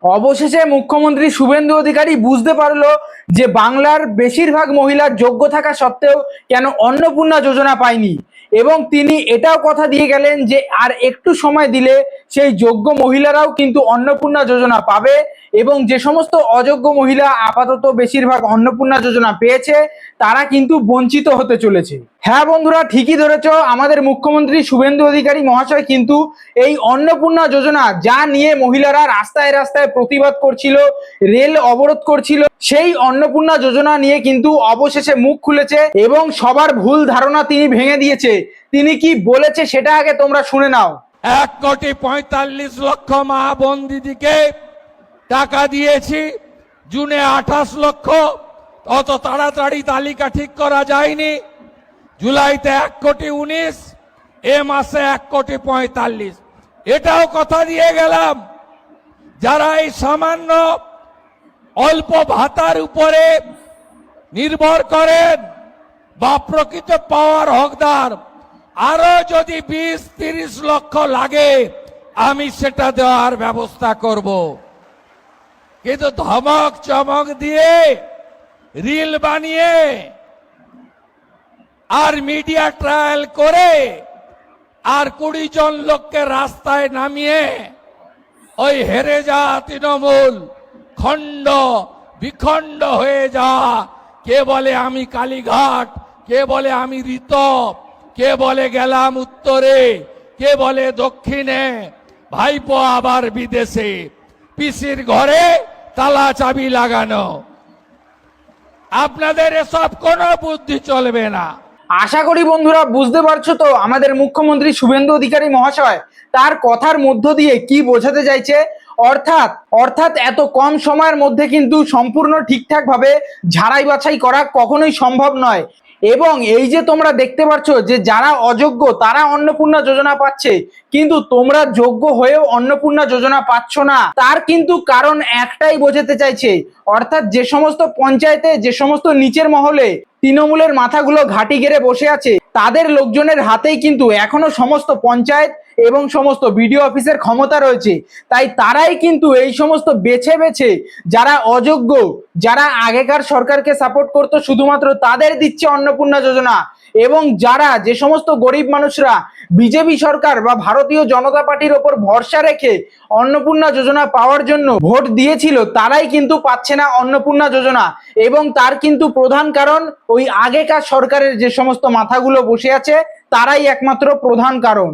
অবশেষে মুখ্যমন্ত্রী শুভেন্দু অধিকারী বুঝতে পারলো যে বাংলার বেশিরভাগ মহিলার যোগ্য থাকা সত্ত্বেও কেন অন্নপূর্ণা যোজনা পায়নি, এবং তিনি এটাও কথা দিয়ে গেলেন যে আর একটু সময় দিলে সেই যোগ্য মহিলারাও কিন্তু অন্নপূর্ণা যোজনা পাবে, এবং যে সমস্ত অযোগ্য মহিলা আপাতত বেশিরভাগ অন্নপূর্ণা যোজনা পেয়েছে তারা কিন্তু বঞ্চিত হতে চলেছে। হ্যাঁ বন্ধুরা, ঠিকই ধরেছ, আমাদের মুখ্যমন্ত্রী শুভেন্দু অধিকারী মহাশয় কিন্তু এই অন্নপূর্ণা যোজনা যা নিয়ে মহিলারা রাস্তায় রাস্তায় প্রতিবাদ করছিল, রেল অবরোধ করছিল, সেই অন্নপূর্ণা যোজনা নিয়ে কিন্তু অবশেষে মুখ খুলেছে এবং সবার ভুল ধারণা তিনি ভেঙে দিয়েছে। তিনি কি বলেছে সেটা আগে তোমরা শুনে নাও। 1,45,00,000 মা বোন দিদিকে টাকা দিয়েছি, জুনে 28 লক্ষ। অত তাড়াতাড়ি তালিকা ঠিক করা যায়নি। জুলাইতে 1,19,00,000, এ মাসে 1,45,00,000। এটাও কথা দিয়ে গেলাম, যারা এই সামান্য অল্প ভাতার উপরে নির্ভর করেন বা প্রকৃত পাওয়ার হকদার, আরো যদি 20-30 লক্ষ লাগে আমি সেটা দেওয়ার ব্যবস্থা করব। কিন্তু ধমক চমক দিয়ে, রিল বানিয়ে আর মিডিয়া ট্রায়াল করে আর 20 জন লোককে রাস্তায় নামিয়ে ওই হেরে যা তৃণমূল, খণ্ড বিখণ্ড হয়ে যা, কে বলে আমি কালীঘাট, কে বলে আমি ঋতব, কে বলে গেলাম উত্তরে, কে বলে দক্ষিণে, ভাইপো আবার বিদেশে, পিসির ঘরে তালা চাবি লাগানো। আপনাদের এসব কোনো বুদ্ধি চলবে না। আশা করি বন্ধুরা বুঝতে পারছো তো আমাদের মুখ্যমন্ত্রী শুভেন্দু অধিকারী মহাশয় তার কথার মধ্য দিয়ে কি বোঝাতে চাইছে। অর্থাৎ এত কম সময়ের মধ্যে কিন্তু সম্পূর্ণ ঠিকঠাক ভাবে ঝাড়াই বাছাই করা কখনোই সম্ভব নয়। এবং এই যে তোমরা দেখতে পাচ্ছ যে যারা অযোগ্য তারা অন্নপূর্ণা যোজনা পাচ্ছে, কিন্তু তোমরা যোগ্য হয়েও অন্নপূর্ণা যোজনা পাচ্ছ না, তার কিন্তু কারণ একটাই বোঝাতে চাইছে। অর্থাৎ যে সমস্ত পঞ্চায়েতে, যে সমস্ত নিচের মহলে তৃণমূলের মাথাগুলো ঘাঁটি গেড়ে বসে আছে, তাদের লোকজনের হাতেই কিন্তু এখনো সমস্ত পঞ্চায়েত এবং সমস্ত বিডিও অফিসের ক্ষমতা রয়েছে। তাই তারাই কিন্তু এই সমস্ত বেছে বেছে যারা অযোগ্য, যারা আগেকার সরকারকে সাপোর্ট করতো শুধুমাত্র তাদের দিচ্ছে অন্নপূর্ণা যোজনা, এবং যারা যে সমস্ত গরিব মানুষরা বিজেপি সরকার বা ভারতীয় জনতা পার্টির ওপর ভরসা রেখে অন্নপূর্ণা যোজনা পাওয়ার জন্য ভোট দিয়েছিল তারাই কিন্তু পাচ্ছে না অন্নপূর্ণা যোজনা। এবং তার কিন্তু প্রধান কারণ ওই আগেকার সরকারের যে সমস্ত মাথাগুলো বসে আছে তারাই একমাত্র প্রধান কারণ।